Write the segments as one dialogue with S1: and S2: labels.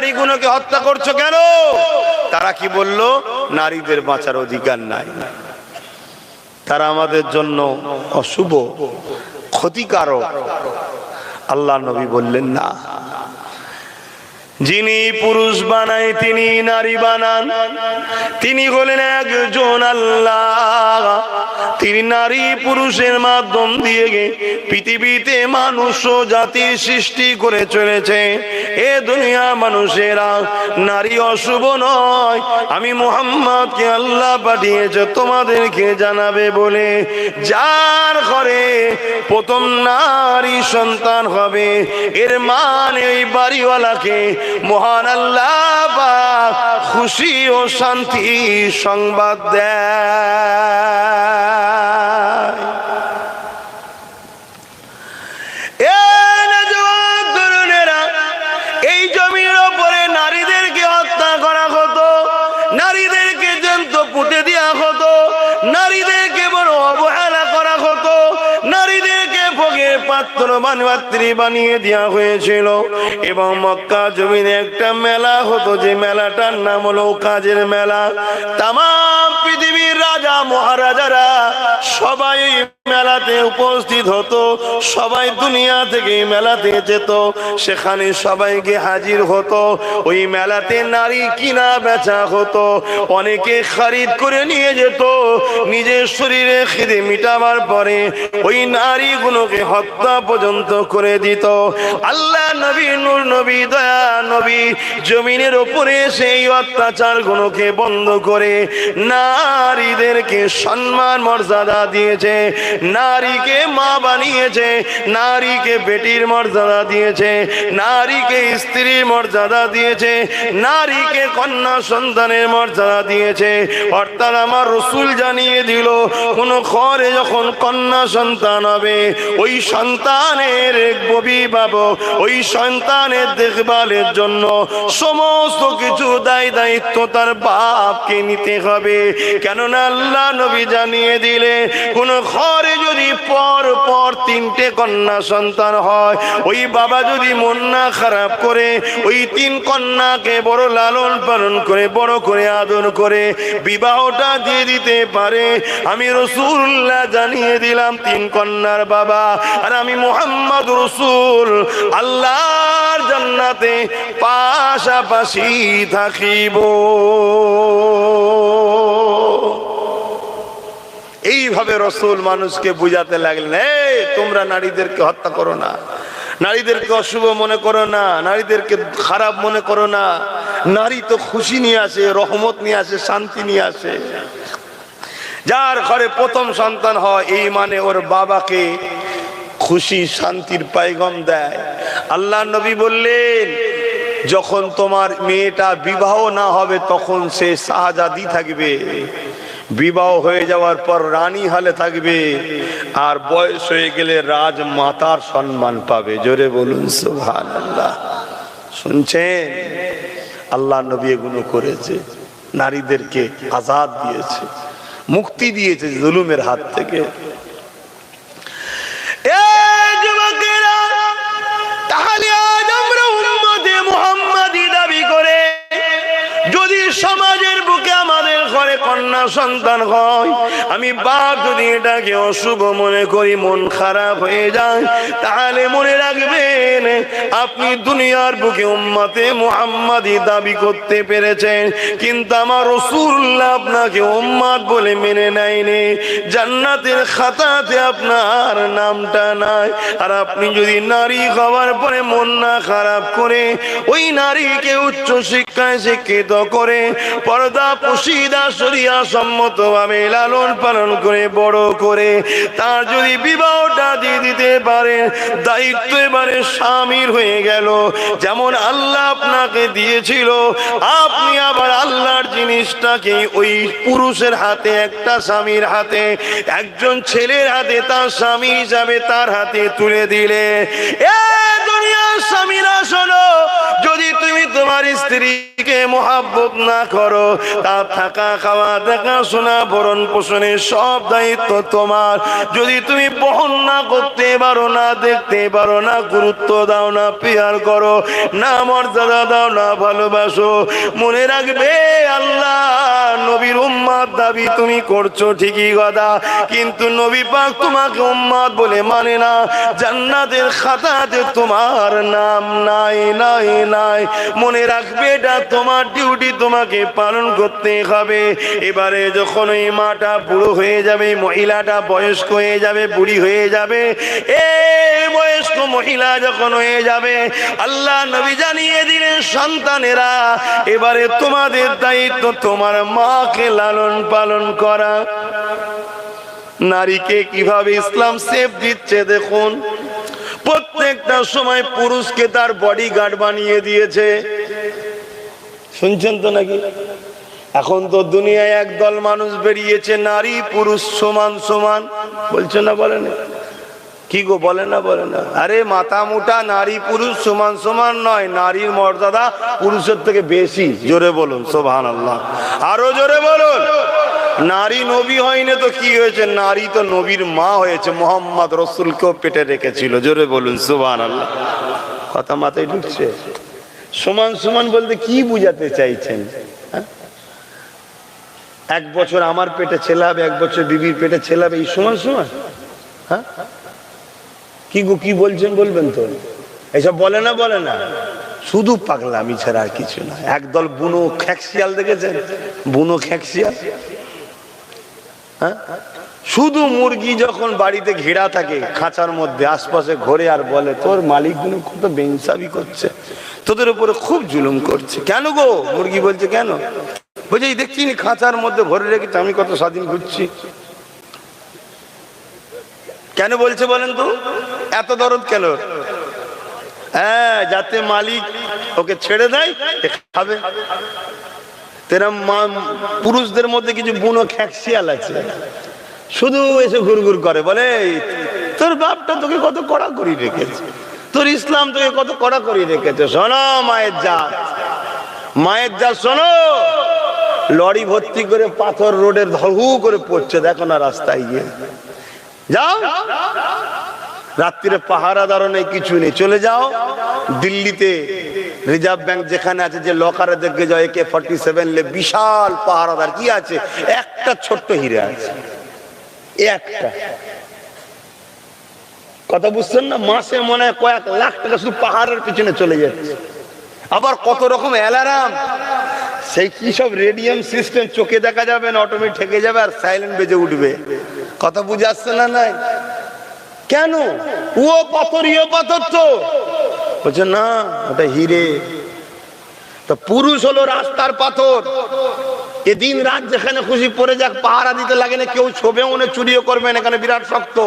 S1: নারীগুলোকে হত্যা করছো কেন? তারা কি বলল? নারীদের বাঁচার অধিকার নাই, তারা আমাদের জন্য অশুভ, ক্ষতিকারক। আল্লাহ নবী বললেন না, যিনি পুরুষ বানায় তিনি নারী বানান, তিনি হলেন একজন আল্লাহ। তিনি নারী পুরুষের মাধ্যম দিয়ে পৃথিবীতে মানুষ ও জাতি সৃষ্টি করে চলেছে। এ দুনিয়া মানুষেরা, নারী অশুভ নয়, আমি মুহাম্মদকে আল্লাহ পাঠিয়েছে তোমাদেরকে জানাবে বলে। যার ঘরে প্রথম নারী সন্তান হবে, এর মানে ওই বাড়িওয়ালাকে মহান আল্লাহ পাক খুশি ও শান্তি সংবাদ দেয়। এই জমির ওপরে নারীদেরকে হত্যা করা হতো, নারীদেরকে জ্যান্ত পুঁতে দেওয়া হতো, নারীদেরকে বড় অবহেলা করা হতো, নারীদেরকে ভোগের পাত্র পাত্রী বানিয়ে দেওয়া হয়েছিল। এবং মক্কা জমিনে একটা মেলা হতো, যে মেলাটার নাম হলো কাজের মেলা। তাম পৃথিবীর রাজা মহারাজারা সবাই মেলাতে উপস্থিত হতো, সবাই দুনিয়া থেকে মেলাতে যেত, সেখানে সবাইকে হাজির হতো। ওই মেলাতে নারী কিনা বেচা হতো, অনেকে খরিদ করে নিয়ে যেত, নিজের শরীরে খিদে মিটাবার পরে ওই নারীগুলোকে হত্যা পর্যন্ত করে দিত। আল্লাহ নবী, নূর নবী, দয়া নবী জমিনের উপরে সেই অত্যাচার গুলোকে বন্ধ করে নারীদেরকে সম্মান মর্যাদা দিয়েছে, নারীকে মা বানিয়েছে, নারীকে বেটির মর্যাদা দিয়েছে, নারীকে স্ত্রীর মর্যাদা দিয়েছে, নারীকে কন্যা সন্তানের মর্যাদা দিয়েছে। অর্থাৎ আমার রাসূল জানিয়ে দিল, কোন ঘরে যখন কন্যা সন্তান হবে, ওই সন্তানের অভিভাবক, ওই সন্তানের দেখভালের জন্য সমস্ত কিছু দায় দায়িত্ব তার বাপকে নিতে হবে। কেননা আল্লাহ নবী জানিয়ে দিলে, কোন ঘরে যদি পর পর 3টে কন্যা সন্তান হয়, ওই বাবা যদি মন না খারাপ করে ওই 3 কন্যাকে বড় লালন পালন করে, বড় করে আদর করে বিবাহটা দিয়ে দিতে পারে, আমি রাসূলুল্লাহ জানিয়ে দিলাম 3 কন্যার বাবা আর আমি মুহাম্মদ রাসূল আল্লাহর জান্নাতে পাশাপাশি থাকিব। এইভাবে রাসূল মানুষকে বুঝাতে লাগলেন, এই তোমরা নারীদেরকে হত্যা করো না, নারীদেরকে অশুভ মনে করো না, নারীদেরকে খারাপ মনে করো না। নারী তো খুশি নিয়ে আসে, রহমত নিয়ে আসে, শান্তি নিয়ে আসে। যার ঘরে প্রথম সন্তান হয়, এই মানে ওর বাবাকে খুশি শান্তির পায়গাম দেয়। আল্লাহ নবী বললেন, যখন তোমার মেয়েটা বিবাহ না হবে তখন সে শাহজাদি থাকবে, বিবাহ হয়ে যাওয়ার পর রানী হালে থাকবে, আর বয়স হয়ে গেলে রাজমাতার সম্মান পাবে। জোরে বলুন সুবহানাল্লাহ। শুনছেন? আল্লাহ নবী এগুলো করেছে, নারীদেরকে আজাদ দিয়েছে, মুক্তি দিয়েছে জুলুমের হাত থেকে। তাহলে আজ আমরা উম্মতে মুহাম্মাদি দাবি করে যদি সমাজের বুকে আমাদের ঘরে কন্যা সন্তান হয়, আমি বাপ যদি এটাকে অশুভ মনে করি, মন খারাপ হয়ে যায়, তাহলে মনে রাখবেন আপনি দুনিয়ার বুকে উম্মতে মুহাম্মাদি দাবি করতে পেরেছেন, কিন্তু আমার রাসূলুল্লাহ আপনাকে উম্মত বলে মেনে নেয়নি, জান্নাতের খাতাতে আপনার নামটা নাই। আর আপনি যদি নারী হওয়ার পরে মন না খারাপ করে ওই নারীকে উচ্চ শিক্ষায় শিক্ষিত করে পর্দা পুশিদা শরিয়া সম্মতভাবে লালন পালন করে বড় করে তার যদি বিবাহটা দিয়ে দিতে পারে, দায়িত্ব এবারে স্বামীর হয়ে গেল। যেমন আল্লাহ আপনাকে দিয়েছিল, আপনি আবার আল্লাহর জিনিসটাকে ওই পুরুষের হাতে, একটা স্বামীর হাতে, একজন ছেলের হাতে তার স্বামী হিসাবে তার হাতে তুলে দিলে। এ দুনিয়ার স্বামীরা শোনো, যদি তুমি তোমার স্ত্রীকে মহাব্বত না করো, তার থাকা খাওয়া দেখাশোনা ভরণ পোষণের সব দায়িত্ব তোমার। যদি তুমি বহন না করতে পারো, না দেখতে পারো, না গুরুত্ব দাও, না পেয়ার করো, না মর্যাদা দাও, না ভালোবাসো, মনে রাখবে আল্লাহ নবীর উম্মত দাবি তুমি করছো ঠিকই কথা, কিন্তু নবী পাক তোমাকে উম্মত বলে মানে না। জান্নাতের খাতাতে তোমার নাম নাই নাই নাই। মনে রাখবে এটা তোমার ডিউটি, তোমাকে পালন করতে হবে। এবারে যখন ওই মাটা বুড়ো হয়ে যাবে, মহিলাটা বয়স্ক হয়ে যাবে, বুড়ি হয়ে যাবে, এই বয়স্ক মহিলা যখন হয়ে যাবে, আল্লাহ নবী জানিয়ে দিলেন সন্তানেরা এবারে তোমাদের দায়িত্ব তোমার মাকে লালন পালন করা। নারীকে কিভাবে ইসলাম সেফ দিচ্ছে দেখুন। প্রত্যেকটা সময় পুরুষকে তার বডিগার্ড বানিয়ে দিয়েছে। শুনছেন তো নাকি? এখন তো দুনিয়ায় একদল মানুষ বেরিয়েছে নারী পুরুষ সমান সমান, বলছে না বলে না? কি গো বলে না বলে না? আরে মাথা মুটা, নারী পুরুষ সমান সমান নয়, নারীর মর্যাদা পুরুষের থেকে বেশি। জোরে বলুন সুবহানাল্লাহ, আরো জোরে বলুন। নারী নবী হয়নি তো কি হয়েছে? নারী তো নবীর মা হয়েছে, মোহাম্মদ রসুলকেও পেটে রেখেছিল। জোরে বলুন সুবহানাল্লাহ। কথা মাথায় ঢুকছে? সমান সমান বলতে কি বুঝাতে চাইছেন? এক বছর আমার পেটে ছেলে হবে, এক বছর বিবির পেটে ছেলে হবে, এই সমান সমান? হ্যাঁ কি গো কি বলছেন বলবেন তো? এইসব বলে না বলে না, শুধু পাগলামি ছাড়া আর কিছু না। একদল বুনো খ্যাকশিয়াল দেখেছেন? বুনো খ্যাকশিয়াল, হ্যাঁ, শুধু মুরগি যখন বাড়িতে ঘেরা থাকে খাঁচার মধ্যে, আশপাশে ঘোরে আর বলে তোর মালিকগুলো কত বেইনসাফি করছে, তোদের উপরে খুব জুলুম করছে। কেন গো? মুরগি বলছে কেন? বলছে এই দেখছি খাঁচার মধ্যে ভরে রেখেছে, আমি কত স্বাধীন ঘুরছি। কেন বলছে বলেন তো? এত দরদ কেন? হ্যাঁ, যাতে মালিক ওকে ছেড়ে দেয়, খাবে। তেরম পুরুষদের মধ্যে কিছু বুনো খ্যাকশিয়াল আছে, শুধু এসে ঘুরঘুর করে, বলে তোর বাপটা তোকে কত কড়া করে রেখেছে, তোর ইসলাম তোকে কত কড়া করে রেখেছে। শোনো মায়ের জাত, মায়ের জাত শোনো, লরি ভর্তি করে পাথর রোডের ধহু করে পড়ছে, দেখো না রাস্তায় গিয়ে। যাও, রাত্রিরে পাহারাদারও নেই, কিছু নেই, চলে যাও দিল্লিতে রিজার্ভ ব্যাংক যেখানে আছে, যে লকারে দেখে যাও AK-47 বিশাল পাহারাদার কি আছে, একটা ছোট্ট হিরে আছে, একটা। কথা বুঝছেন না? মাসে মনে হয় কয়েক লাখ টাকা শুধু পাহাড়ের পিছনে চলে যাচ্ছে। আবার কত রকম অ্যালার্ম, সেই কি সব রেডিয়াম সিস্টেম, চোখে দেখা যাবে না, অটোমেটিক ঠেকে যাবে আর সাইলেন্ট বেজে উঠবে। কথা বুঝে আসছে না? নাই কেন? ও পাথর, ইয়ে পাথর তো বলছে না, ওটা হিরে। তো পুরুষ হলো রাস্তার পাথর, এ দিন রাত যেখানে খুশি পড়ে যাক, পাহারা দিতে লাগে না, কেউ ছবেও না, চুরিও করবে না, এখানে বিরাট শক্ত,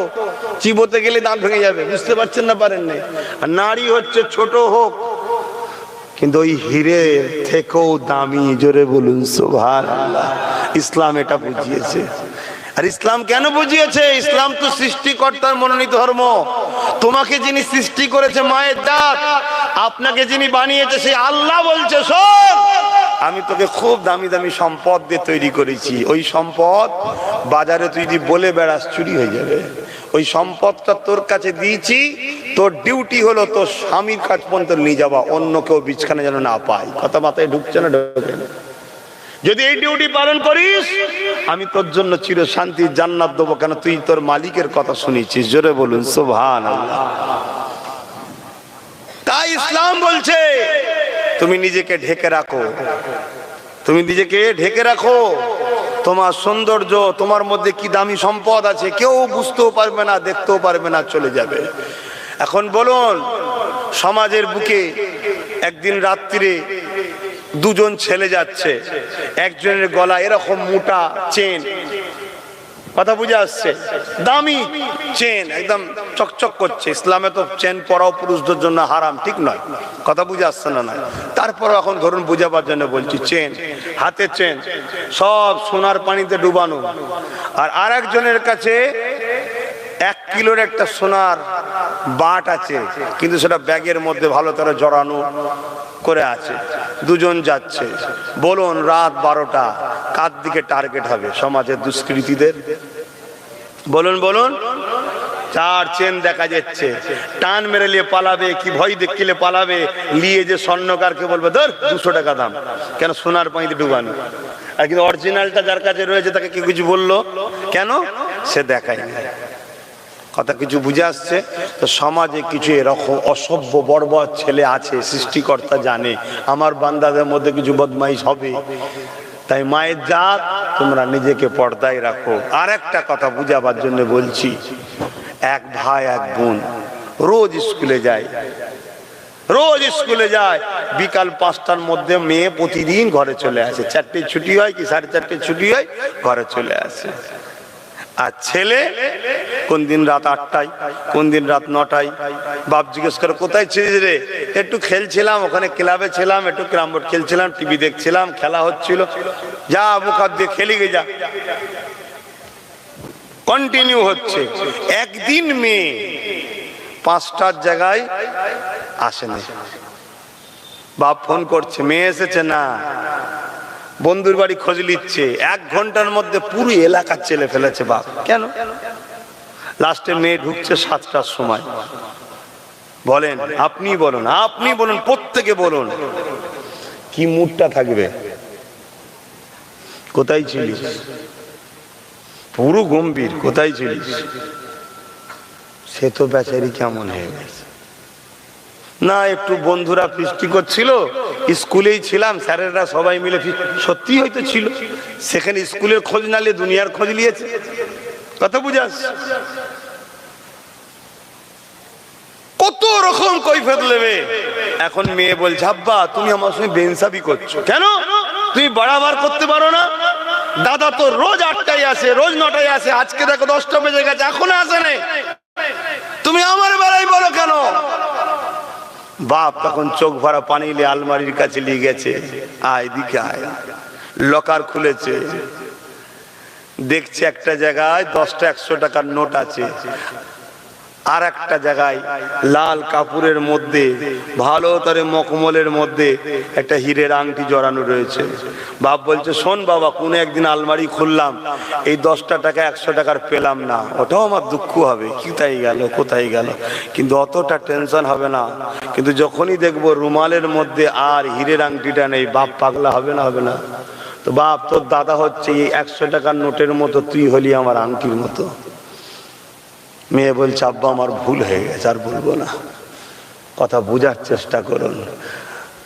S1: চিবোতে গেলে দাঁত ভেঙে যাবে। বুঝতে পারছেন না? পারেন না? আর নারী হচ্ছে ছোট হোক কিন্তু ওই হিরে থেকেও দামি। জোরে বলুন সুবহানাল্লাহ। ইসলাম এটা বুঝিয়েছে। আর ইসলাম কেন বুঝিয়েছে? ইসলাম তো সৃষ্টিকর্তার মনোনীত ধর্ম। তোমাকে যিনি সৃষ্টি করেছে মায়ের জাত, আপনাকে যিনি বানিয়েছে সেই আল্লাহ বলছে শোন, আমি তোকে খুব দামি দামি সম্পদ দিয়ে তৈরি করেছি, ওই সম্পদ বাজারে তুই যদি বলে বেড়াস চুরি হয়ে যাবে। ওই সম্পদটা তোর কাছে দিয়েছি, তোর ডিউটি হলো তোর স্বামীর কাছ পর্যন্ত নিয়ে যাওয়া, অন্য কেউ বিছখানে যেন না পায়। কথা মাথায় ঢুকছে না? ঢোকে না? যদি এই ডিউটি পালন করিস, আমি তোর জন্য চির শান্তির জান্নাত দেবো। কেন? তুই তোর মালিকের কথা শুনেছিস। জোরে বলুন সুবহানাল্লাহ। তাই ইসলাম বলছে তুমি নিজেকে ঢেকে রাখো, তুমি নিজেকে ঢেকে রাখো। তোমার সৌন্দর্য, তোমার মধ্যে কি দামি সম্পদ আছে, কেউ বুঝতেও পারবে না, দেখতেও পারবে না, চলে যাবে। এখন বলুন, সমাজের বুকে একদিন রাত্রিরে দুজন ছেলে যাচ্ছে, একজনের গলা এরকম মোটা চেন, কথা বুঝে আসছে, দামি চেন, একদম চকচক করছে। ইসলামে তো চেন পরাও পুরুষদের জন্য হারাম, ঠিক নয়? কথা বুঝে আসছে না? না, তারপর এখন ধরুন বুঝাবার জন্য বলছি, চেন, হাতে চেন, সব সোনার পানিতে ডুবানো। আর আরেকজনের কাছে 1 কিলোর একটা সোনার বাট আছে, কিন্তু সেটা ব্যাগের মধ্যে ভালো করে জড়ানো করে আছে। দুজন যাচ্ছে, বলুন রাত 12টা, কার দিকে টার্গেট হবে? সমাজের দুষ্কৃতীদের। বলুন বলুন। 4 চেন দেখা যাচ্ছে, টান মেরে নিয়ে পালাবে কি ভয় দেখিলে পালাবে, নিয়ে যে স্বর্ণকারকে বলবে ধর 200 টাকা দাম, কেন? সোনার পানিতে ডুবানো। আর কিন্তু অরিজিনালটা যার কাছে রয়েছে তাকে কি কিছু বললো কেন? সে দেখায় না। কথা কিছু বুঝে আসছে? তো সমাজে কিছু এরকম অসভ্য বর্বর ছেলে আছে, সৃষ্টিকর্তা জানে আমার বান্দাদের মধ্যে কিছু বদমাইশ হবে। তাই মায়ের জাত, তোমরা নিজেকে পর্দায় রাখো। আর একটা কথা বুঝাবার জন্য বলছি, এক ভাই এক বোন রোজ স্কুলে যায়, রোজ স্কুলে যায়, বিকাল 5টার মধ্যে মেয়ে প্রতিদিন ঘরে চলে আসে। 4টে ছুটি হয় কি 4:30 ছুটি হয়, ঘরে চলে আসে। আর ছেলে কোন দিন রাত 8টায়, কোন দিন রাত 9টায়। বাপ জিজ্ঞেস করে কোথায় ছিলিস রে? একটু খেলছিলাম, ওখানে ক্লাবে ছিলাম, একটু ক্যারাম বোর্ড খেলছিলাম, টিভি দেখছিলাম, খেলা হচ্ছিল। যা মুখ হাত দিয়ে খেলি গে যা। কন্টিনিউ হচ্ছে। একদিন মেয়ে 5টার জায়গায় আসে না। বাপ ফোন করছে, মেয়ে এসেছে না, বন্ধুর বাড়ি খোঁজ নিচ্ছে। 1 ঘন্টার মধ্যে পুরো এলাকা চেলে ফেলেছে বাপ। কেন? লাস্টে মেয়ে ঢুকছে 7টার সময়। বলেন, আপনি বলুন, আপনি বলুন, প্রত্যেকে বলুন, কি মুডটা থাকবে? কোথায় ছিলিস? পুরো গম্ভীর, কোথায় ছিলিস? সে তো বেচারি কেমন হয়ে গেছে না। একটু বন্ধুরা ফিস্টি করছিল, স্কুলেই ছিলাম, স্যারেরা সবাই মিলে, সত্যি হয়তো ছিল, সেখানে স্কুলের খোঁজ না নিয়ে দুনিয়ার খোঁজ নিয়েছে। কথা বুঝাস? কত রকম কৈফিয়ত নেবে। এখন মেয়ে বলছে, আব্বা তুমি আমার সঙ্গে বেইনসাফি করছো কেন? তুমি বাড়াবার করতে পারো না? দাদা তো রোজ 8টায় আসে, রোজ 9টায় আসে, আজকে দেখো 10টা বেজে গেছে, এখনো আসে নাই, তুমি আমার বেলায় বলো কেন? বাপ তখন চোখ ভরা পানি নিয়ে আলমারির কাছে নিয়ে গেছে, আয় দিকে আয়। লকার খুলেছে, দেখছে একটা জায়গায় 10টা 100 টাকার নোট আছে, আর একটা জায়গায় লাল কাপড়ের মধ্যে ভালো করে মকমলের মধ্যে একটা হীরের আংটি জড়ানো রয়েছে। বাপ বলছে, শোন বাবা, কোনো একদিন আলমারি খুললাম, এই 10টা টাকা 100 টাকার পেলাম না, ওটাও আমার দুঃখ হবে, কোথায় গেল কোথায় গেল, কিন্তু অতটা টেনশন হবে না। কিন্তু যখনই দেখবো রুমালের মধ্যে আর হীরের আংটিটা নেই, বাপ পাগলা হবে না? হবে না? তো বাপ, তোর দাদা হচ্ছে এই 100 টাকার নোটের মতো, তুই হলি আমার আংটির মতো। মেয়ে বলছে, আব্বা আমার ভুল হয়ে গেছে, আর বলবো না। কথা বোঝার চেষ্টা করুন।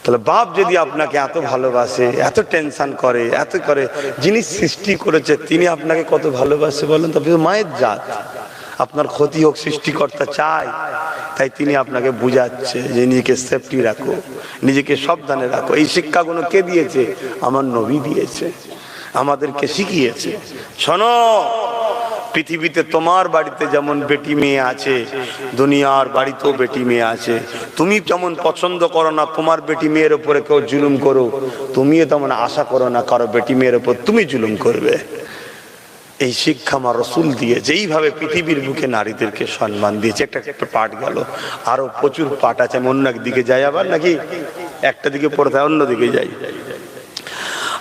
S1: তাহলে বাপ যদি আপনাকে এত ভালোবাসে, এত টেনশন করে, এত করে, যিনি সৃষ্টি করেছে তিনি আপনাকে কত ভালোবাসে বলেন তো? মায়ের জাত, আপনার ক্ষতি হোক সৃষ্টিকর্তা চায়, তাই তিনি আপনাকে বুঝাচ্ছে যে নিজেকে সেফটি রাখো, নিজেকে সাবধানে রাখো। এই শিক্ষাগুলো কে দিয়েছে? আমার নবী দিয়েছে, আমাদেরকে শিখিয়েছে। শোনো, পৃথিবীতে তোমার বাড়িতে যেমন বেটি মেয়ে আছে, দুনিয়ার বাড়িতেও বেটি মেয়ে আছে। তুমি যেমন পছন্দ করো না তোমার বেটি মেয়ের উপরে কেউ জুলুম করো, তুমিও তেমন আশা করো না কারো বেটি মেয়ের উপর তুমি জুলুম করবে। এই শিক্ষা আমার রাসূল দিয়েছে। এইভাবে পৃথিবীর বুকে নারীদেরকে সম্মান দিয়েছে। একটা পাঠ গেল, আরো প্রচুর পাঠ আছে। আমি অন্য একদিকে যাই আবার, নাকি একটা দিকে পড়তে অন্যদিকে যাই।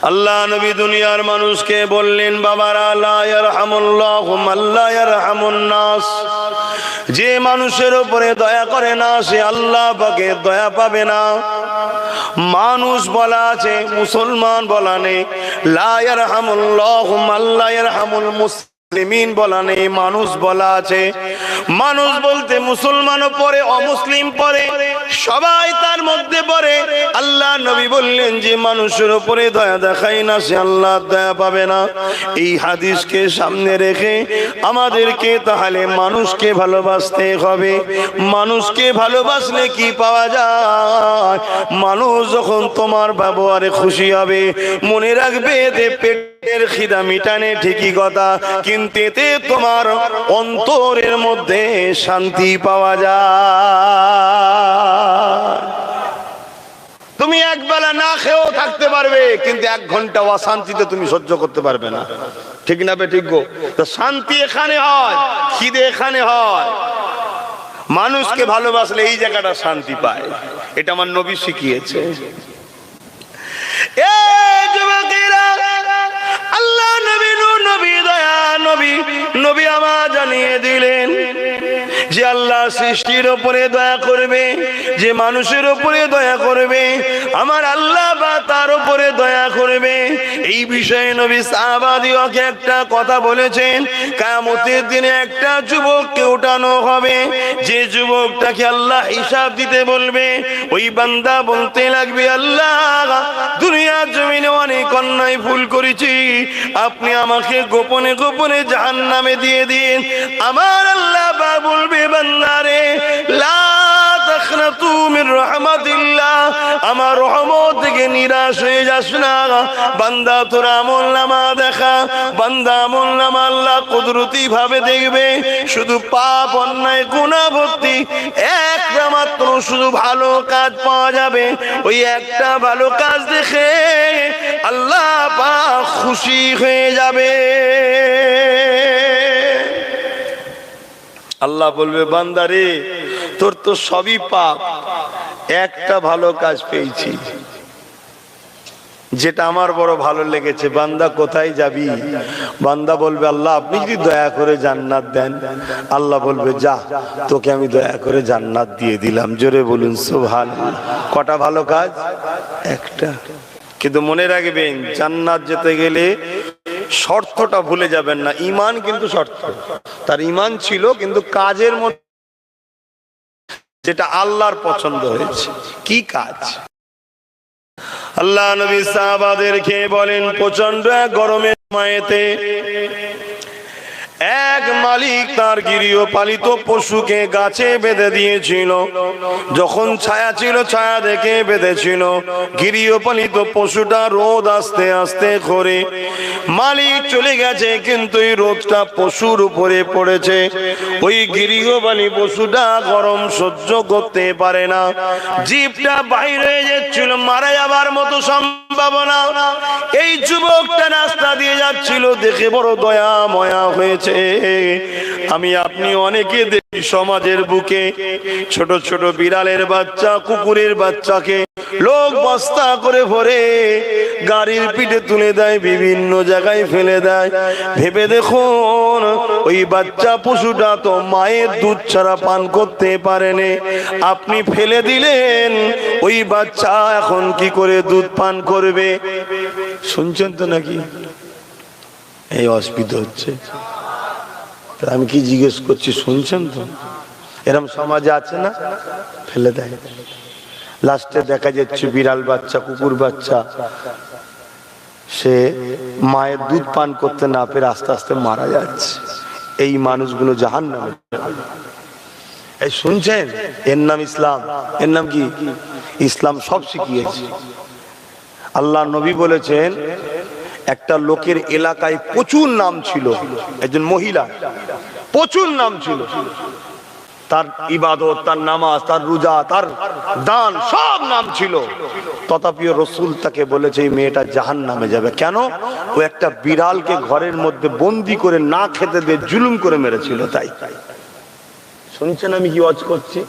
S1: আল্লাহ নবী দুনিয়ার মানুষকে বললেন, বাবারা, লা ইয়ারহামুল্লাহু মান লা ইয়ারহামুন নাস, যে মানুষের উপরে দয়া করে না সে আল্লাহ পাকের দয়া পাবে না। মানুষ বলা আছে, মুসলমান বলা নেই। লা ইয়ারহামুল্লাহু মান লা ইয়ারহামুল মুসলিমিন বলা নেই, মানুষ বলা আছে। মানুষ বলতে মুসলমানও পড়ে, অমুসলিম পড়ে, সবাই তার মধ্যে পড়ে। আল্লাহ নবী বললেন, যে মানুষের উপরে দয়া দেখায় না সে আল্লাহ দয়া পাবে না। এই হাদিসকে সামনে রেখে আমাদেরকে তাহলে মানুষকে ভালোবাসতে হবে। মানুষকে ভালোবাসলে কি পাওয়া যায়? মানুষ যখন তোমার ব্যবহারে খুশি হবে, মনে রাখবে এতে পেটের খিদা মিটানে ঠিকই কথা, কিন্তু এতে তোমার অন্তরের মধ্যে শান্তি পাওয়া যায়। তুমি একবেলা না খেয়েও থাকতে পারবে, কিন্তু 1 ঘন্টা অশান্তিতে তুমি সহ্য করতে পারবে না। ঠিক না বে? ঠিক গো। তো শান্তি এখানে হয়, খিদে এখানে হয়। মানুষকে ভালোবাসলে এই জায়গাটা শান্তি পায়, এটা আমার নবী শিখিয়েছে। আল্লাহ নবী নবী দয়া নবী নবী আমার জানিয়ে দিলেন যে আল্লাহ সৃষ্টির উপরে দয়া করবে, যে মানুষের উপরে দয়া করবে, আমার আল্লাহ বা তার উপরে দয়া করবে। এই বিষয়ে নবী সাহাবাদিওকে একটা কথা বলেছেন, কিয়ামতের দিনে একটা যুবককে উঠানো হবে, যে যুবকটাকে আল্লাহ হিসাব দিতে বলবে। ওই বান্দা বলতে লাগবে, আল্লাহ দুনিয়ার জমিনে অনেক অন্যায় ভুল করেছি, আপনি আমাকে গোপনে গোপনে জাহান্নামে দিয়ে দিন। আমার আল্লাহ বা বলবে, বান্দারে লা তাখনাতু মির রাহমাতিল্লাহ, আমার রহমত থেকে নিরাশ হয়ে যাস না। বান্দা তোর আমলনামা দেখা, বান্দা আমলনামা আল্লাহ কুদরতি ভাবে দেখবে, শুধু পাপ অন্যায় গুনাহ ভর্তি, একটা মাত্র শুধু ভালো কাজ পাওয়া যাবে। ওই একটা ভালো কাজ দেখে আল্লাহ পাক খুশি হয়ে যাবে। আল্লাহ বলবে, বান্দারে তোর তো সবই পাপ, একটা ভালো কাজ পেয়েছি যেটা আমার বড় ভালো লেগেছে। বান্দা কোথায় যাবি? বান্দা বলবে, আল্লাহ আপনি যদি দয়া করে জান্নাত দেন। আল্লাহ বলবে, যা তোকে আমি দয়া করে জান্নাত দিয়ে দিলাম। জোরে বলুন সুবহানাল্লাহ। কটা ভালো কাজ? একটা। কিন্তু মনে রাখবেন, জান্নাত যেতে গেলে শর্তটা ভুলে যাবেন না। ঈমান কিন্তু শর্ত। তার ঈমান ছিল, কিন্তু কাজের মধ্যে যেটা আল্লাহর পছন্দ হয়েছে। কি কাজ? আল্লাহ নবী সাহাবাদেরকে বলেন, প্রচন্ড গরমের সময়তে এক মালিক তার গৃহপালিত পশুকে গাছে বেঁধে দিয়েছিল। যখন ছায়া ছিল, ছায়া দেখে বেঁধেছিল। গৃহপালিত পশুটা রোদ আস্তে আস্তে করে মালিক চলে গেছে, কিন্তু এই রোদটা পশুর উপরে পড়েছে। ওই গৃহপালিত পশুটা গরম সহ্য করতে পারে না, জিভটা বাইরে হয়ে যাচ্ছিল, মারা যাবার মতো সম্ভাবনা। এই যুবকটা রাস্তা দিয়ে যাচ্ছিল, দেখে বড় দয়া ময়া হয়েছে। আমি আপনি অনেকে দেখি সমাজের বুকে ছোট ছোট বিড়ালের বাচ্চা, কুকুরের বাচ্চাকে লোক বস্তা করে ভরে গাড়ির পিঠে তুলে দেয়, বিভিন্ন জায়গায় ফেলে দেয়। ভেবে দেখুন, ওই বাচ্চা পশুটা তো মায়ের দুধ ছাড়া পান করতে পারেনি, আপনি ফেলে দিলেন। ওই বাচ্চা এখন কি করে দুধ পান করবে? শুনছেন তো নাকি? এই অসুবিধা হচ্ছে। আমি কি জিজ্ঞেস করছি, শুনছেন তো? এরকম সমাজে আছে না? ফেলে দেয়। লাস্টে দেখা যাচ্ছে বিড়াল বাচ্চা, কুকুর বাচ্চা, সে মায়ের দুধ পান করতে না পেরে আস্তে আস্তে মারা যাচ্ছে। এই মানুষগুলো জাহান্নামে। এই শুনছেন? এর নাম ইসলাম। এর নাম কি? ইসলাম সব শিখিয়েছে। আল্লাহ নবী বলেছেন, একটা লোকের এলাকায় প্রচুর নাম ছিল, একজন মহিলা, প্রচুর নাম ছিল, তার ইবাদত, তার নামাজ, তার রোজা, তার দান, সব নাম ছিল। তথাপিও রাসূল তাকে বলেছে, এই মেয়েটা জাহান্নামে যাবে। কেন? ও একটা বিড়ালকে ঘরের মধ্যে বন্দি করে না খেতে দিয়ে জুলুম করে মেরেছিল। তাই শুনছেন আমি কি ওয়াজ করছি?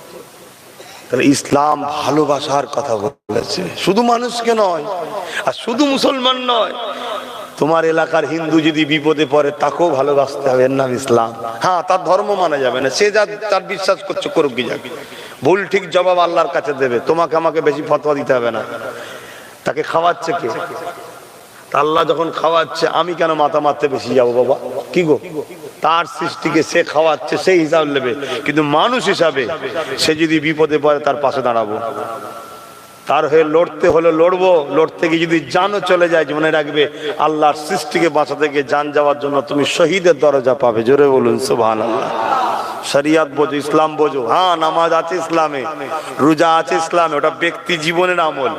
S1: তাহলে ইসলাম ভালোবাসার কথা বলেছে, শুধু মানুষকে নয়, আর শুধু মুসলমান নয়। তোমার এলাকার হিন্দু যদি বিপদে পড়ে, তাকেও ভালোবাসতে হবে। এর নাম ইসলাম। হ্যাঁ, তার ধর্ম মানা যাবে না, সে যা তার বিশ্বাস করছে করুক, কি যাবে। ভুল ঠিক জবাব আল্লাহর কাছে দেবে, তোমাকে আমাকে বেশি ফতোয়া দিতে হবে না। তাকে খাওয়াচ্ছে কে? আল্লাহ যখন খাওয়াচ্ছে, আমি কেন মাথা মারতে বেশি যাবো? বাবা কি গো, তার সৃষ্টিকে সে খাওয়াচ্ছে, সেই হিসাব নেবে। কিন্তু মানুষ হিসাবে সে যদি বিপদে পড়ে, তার পাশে দাঁড়াবো। তার হয়ে লড়তে হলে লড়বো, লড়তে গিয়ে যদি জানও চলে যায়, মনে রাখবে আল্লাহর সৃষ্টিকে বাঁচাতে গিয়ে জান যাওয়ার জন্য তুমি শহীদের দরজা পাবে। জোরে বলুন সুবহানাল্লাহ। শরিয়ত বোঝো, ইসলাম বোঝো। হ্যাঁ, নামাজ আছে ইসলামে, রোজা আছে ইসলামে, ওটা ব্যক্তি জীবনের আমল।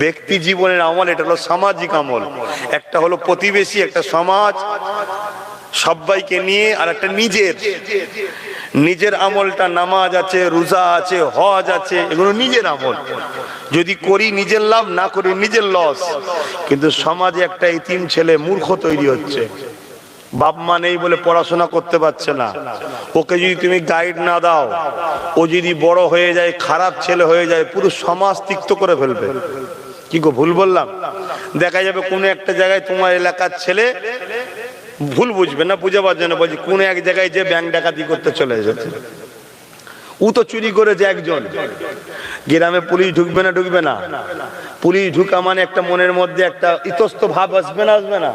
S1: ব্যক্তি জীবনের আমল, এটা হলো সামাজিক আমল। একটা হলো প্রতিবেশী, একটা সমাজ, সবাইকে নিয়ে, আর একটা নিজের। নিজের আমলটা নামাজ আছে, রোজা আছে, হজ আছে, এগুলো নিজের আমল। যদি করি নিজের লাভ, না করি নিজের লস। কিন্তু সমাজে একটা ইতিম ছেলে মূর্খ তৈরি হচ্ছে, বাপ মা নেই বলে পড়াশোনা করতে পারছে না, ওকে যদি তুমি গাইড না দাও, ও যদি বড় হয়ে যায়, খারাপ ছেলে হয়ে যায়, পুরো সমাজ তিক্ত করে ফেলবে। কি গো ভুল বললাম? দেখা যাবে কোনো একটা জায়গায় তোমার এলাকার ছেলে, ভুল বুঝবে না, বুঝাবার জন্য বলছি, কোন এক জায়গায় যে ব্যাংক ডাকাতি করতে চলে এসেছে, ও তো চুরি করেছে একজন, গ্রামে পুলিশ ঢুকবে না? ঢুকবে না? পুলিশ ঢুকা মানে একটা মনের মধ্যে একটা ইতস্ত ভাব আসবে না? আসবে না?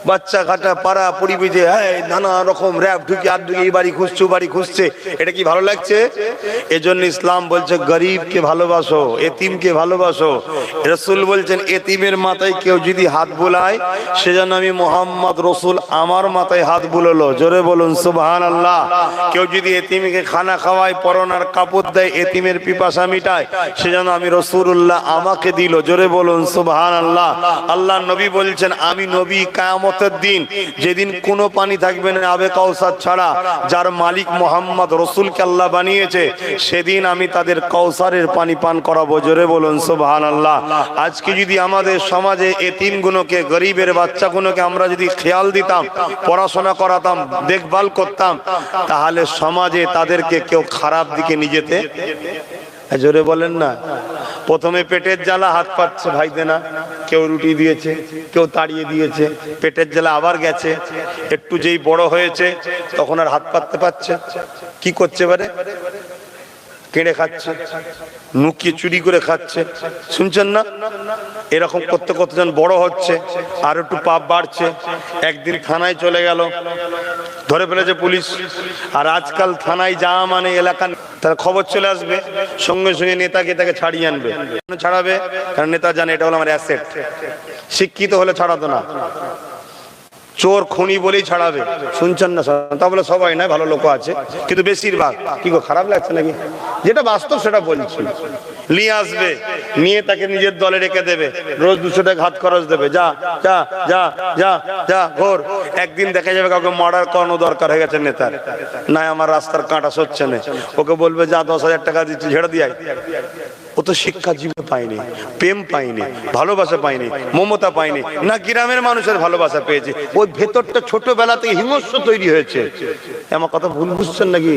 S1: বাচ্চা ঘাটা পাড়া পরিবেশে নানা রকম র‍্যাব ঢুকে আর ঢুকে এই বাড়ি খুঁজছে, বাড়ি খুঁজছে, এটা কি ভালো লাগছে? এজন্য ইসলাম বলছে গরিবকে ভালোবাসো, এতিমকে ভালোবাসো। রাসূল বলছেন এতিমের মাথায় কেউ যদি হাত বুলায়, সেজন্য আমি মুহাম্মদ রাসূল আমার মাথায় হাত বুলালো। জোরে বলুন সুবহানাল্লাহ। কেউ যদি এতিমকে খানা খাওয়ায়, পরনার কাপড় দেয়, এতিমের পিপাসা মিটায়, সেজন্য আমি রাসূলুল্লাহ আমাকে দিল। জোরে বলুন সুবহানাল্লাহ। আল্লাহ নবী বলছেন আমি নবী কিয়ামতের দিন, যেদিন কোনো পানি থাকবে না আবে কাউসার ছাড়া, যার মালিক মুহাম্মদ রাসূলকে আল্লাহ বানিয়েছে, সেদিন আমি তাদের কাউসারের পানি পান করাবো। জোরে বলুন সুবহানাল্লাহ। আজকে যদি আমাদের সমাজে এতিমগুলোকে, গরিবের বাচ্চাগুলোকে আমরা যদি খেয়াল দিতাম, পড়াশোনা করাতাম, দেখভাল করতাম, তাহলে সমাজে তাদেরকে কেউ খারাপ দিকে নিয়ে যেতে, জোরে বলেন না। প্রথমে পেটের জ্বালা, হাত পাচ্ছে ভাইতে না, কেউ রুটি দিয়েছে, কেউ তাড়িয়ে দিয়েছে, পেটের জ্বালা আবার গেছে, একটু যেই বড় হয়েছে তখন আর হাত পাততে পারছে, কি করছে এবারে? কেড়ে খাচ্ছে, নুকিয়ে চুরি করে খাচ্ছে, শুনছেন না? এরকম করতে করতে যখন বড় হচ্ছে, আর একটু পাপ বাড়ছে, একদিন থানায় চলে গেল, ধরে ফেলেছে পুলিশ। আর আজকাল থানায় যাওয়া মানে এলাকা, তার খবর চলে আসবে, সঙ্গে সঙ্গে নেতাকে তাকে ছাড়িয়ে আনবে। ছাড়াবে কারণ নেতা জানে এটা হলো আমার অ্যাসেট। শিক্ষিত হলে ছাড়াতো না, চোর খুনি বলেই ছাড়াবে। শুনছেন না? তা বলে সবাই নয়, ভালো লোক আছে, কিন্তু বেশিরভাগ। কি গো খারাপ লাগছে নাকি? যেটা বাস্তব সেটা বলছি। নিয়ে আসবে, নিয়ে তাকে নিজের দলে রেখে দেবে, রোজ 200 টাকা হাত খরচ দেবে, যা যা যা যা যা ঘোর। একদিন দেখা যাবে কাউকে মার্ডার করানো দরকার হয়ে গেছে নেতার, না আমার রাস্তার কাঁটা সচ্ছে না, ওকে বলবে যা 10,000 টাকা দিচ্ছি ঝেড়ে দিয়ে। ও তো শিক্ষা জীবনে পায়নি, প্রেম পায়নি, ভালোবাসা পায়নি, মমতা পায়নি, না গ্রামের মানুষের ভালোবাসা পেয়েছে। ওই ভেতরটা ছোটবেলা থেকে হিংস্র তৈরি হয়েছে। আমার কথা ভুল বুঝছেন নাকি?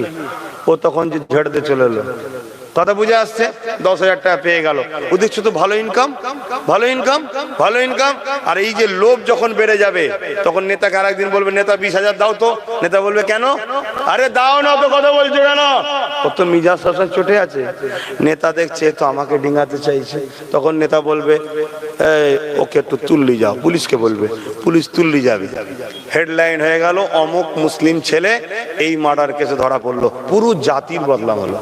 S1: ও তখন যে ঝেড়ে চলে এলো, কথা বুঝে আসছে? 10,000 টাকা পেয়ে গেল, ও দেখছো তো ভালো ইনকাম, ভালো ইনকাম, ভালো ইনকাম। আর এই যে লোভ যখন বেড়ে যাবে, তখন নেতাকে আর একদিন বলবে নেতা 20,000 দাও তো। নেতা বলবে কেন? আরে দাও না তো, কথা বলছো কেন? ও তো মিজাজ শাসন চটে আছে। নেতা দেখছে তো আমাকে ডিঙাতে চাইছে, তখন নেতা বলবে ওকে একটু তুললি যাও, পুলিশকে বলবে, পুলিশ তুললি যাবে। হেডলাইন হয়ে গেল অমুক মুসলিম ছেলে এই মার্ডার কেসে ধরা পড়লো, পুরো জাতির বদনাম হলো।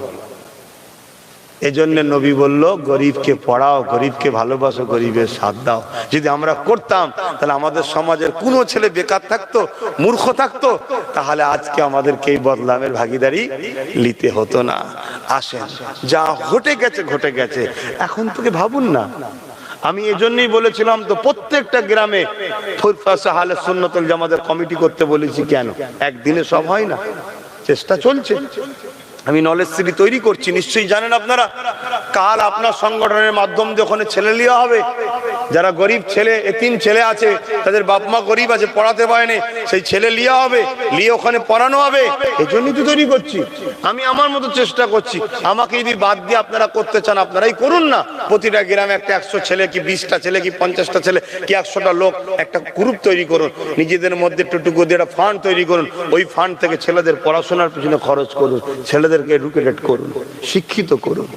S1: এজন্য নবী বলল গরিবকে পড়াও, গরিবকে ভালোবাসো, গরিবের সাথ দাও। যদি আমরা করতাম তাহলে আমাদের সমাজের কোনো ছেলে বেকার থাকতো, মূর্খ থাকতো, তাহলে আজকে আমাদেরকে এই বদলামের ভাগিদারি নিতে হতো না। আসেন, যা ঘটে গেছে ঘটে গেছে, এখন থেকে ভাবুন না। আমি এজন্যই বলেছিলাম তো প্রত্যেকটা গ্রামে ফুরফাসা আহলে সুন্নাত ওয়াল জামাতের কমিটি করতে বলেছি। কেন? একদিনে সব হয় না, চেষ্টা চলছে। আমি নলেজ সিটি তৈরি করছি, নিশ্চয়ই জানেন আপনারা। কাল আপনার সংগঠনের মাধ্যম দিয়ে ওখানে ছেলে লিয়া হবে, যারা গরিব ছেলে, এতিম ছেলে আছে, তাদের বাপ মা গরিব আছে, পড়াতে পারেনি, সেই ছেলে লিয়া হবে, লিয়ে ওখানে পড়ানো হবে। এই জন্যই তো তৈরি করছি। আমি আমার মতো চেষ্টা করছি। আমাকে যদি বাদ দিয়ে আপনারা করতে চান, আপনারাই করুন না। প্রতিটা গ্রামে একটা 100 ছেলে কি 20টা ছেলে কি 50টা ছেলে কি 100টা লোক একটা গ্রুপ তৈরি করুন, নিজেদের মধ্যে টুকু দিয়ে একটা ফান্ড তৈরি করুন। ওই ফান্ড থেকে ছেলেদের পড়াশোনার পিছনে খরচ করুন, ছেলেদেরকে এডুকেটেড করুন, শিক্ষিত করুন।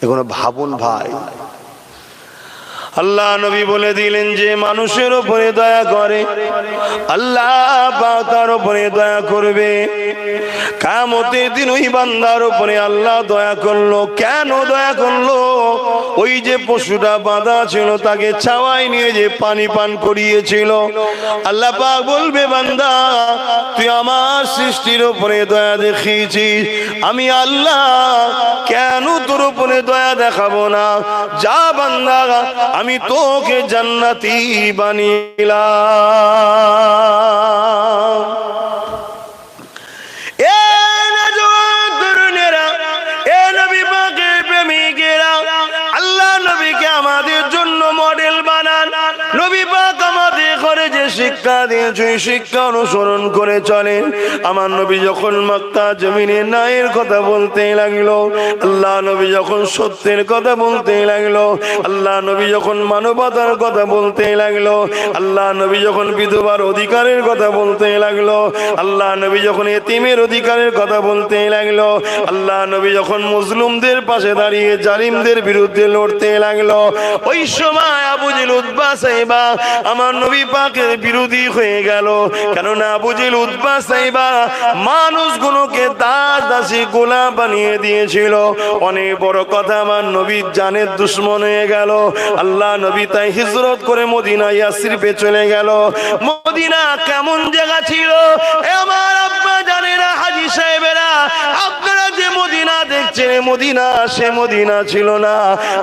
S1: এগুলো ভাবুন ভাই। আল্লাহ নবী বলে দিলেন যে মানুষের উপরে দয়া করে আল্লাহ পাক তার উপরে দয়া করবে। কিয়ামতের দিন ওই বান্দার উপরে আল্লাহ দয়া করলো। কেন দয়া করলো? ওই যে পশুটা বাঁধা ছিল তাকে ছাওয়ায় নিয়ে যে পানি পান করিয়েছিল, আল্লাহ পাক বলবে বান্দা তুই আমার সৃষ্টির উপরে দয়া দেখিয়েছিস, আমি আল্লাহ কেন তোর উপরে দয়া দেখাবো না? যা বান্দা, আমি তোকে জান্নাতি বানিয়েছিলাম। আল্লাহ নবীকে আমাদের জন্য মডেল বানান। নবী পাক আমাদের ঘরে যে শিক্ষা দিয়েছো এই শিক্ষা অনুসরণ করে চলেন। আমার নবী যখন মক্কা জমিনে ন্যায়ের কথা বলতে লাগলো, আল্লাহ নবী যখন সত্যের কথা বলতে লাগলো, আল্লাহ নবী যখন মানবতার কথা বলতে লাগলো, আল্লাহ নবী যখন বিধবার অধিকারের কথা বলতে লাগলো, আল্লাহ নবী যখন এতিমের অধিকারের কথা বলতে লাগলো, আল্লাহ নবী যখন মুসলিমদের পাশে দাঁড়িয়ে জালিমদের বিরুদ্ধে লড়তে লাগলো, ওই সময় আবু জেহেল উতবা সাইবা আমার নবী পাকের বিরোধী হয়ে গেল। কেননা আবু জেহেল উতবা সাইবা মানুষগুলোকে দাস দাসী গোলাম বানিয়ে দিয়েছিল। অনেক বড় কথা, আমার নবীর জানের দুশ্মন হয়ে গেল। আল্লাহ নবী তাই হিজরত করে মদিনা ইয়াসরিবে চলে গেল। মদিনা কেমন জায়গা ছিল আমার আব্বা জানেরা, হাজী সাহেবেরা, আপনারা যে মদিনা দেখছেন মদিনা সে মদিনা ছিল না।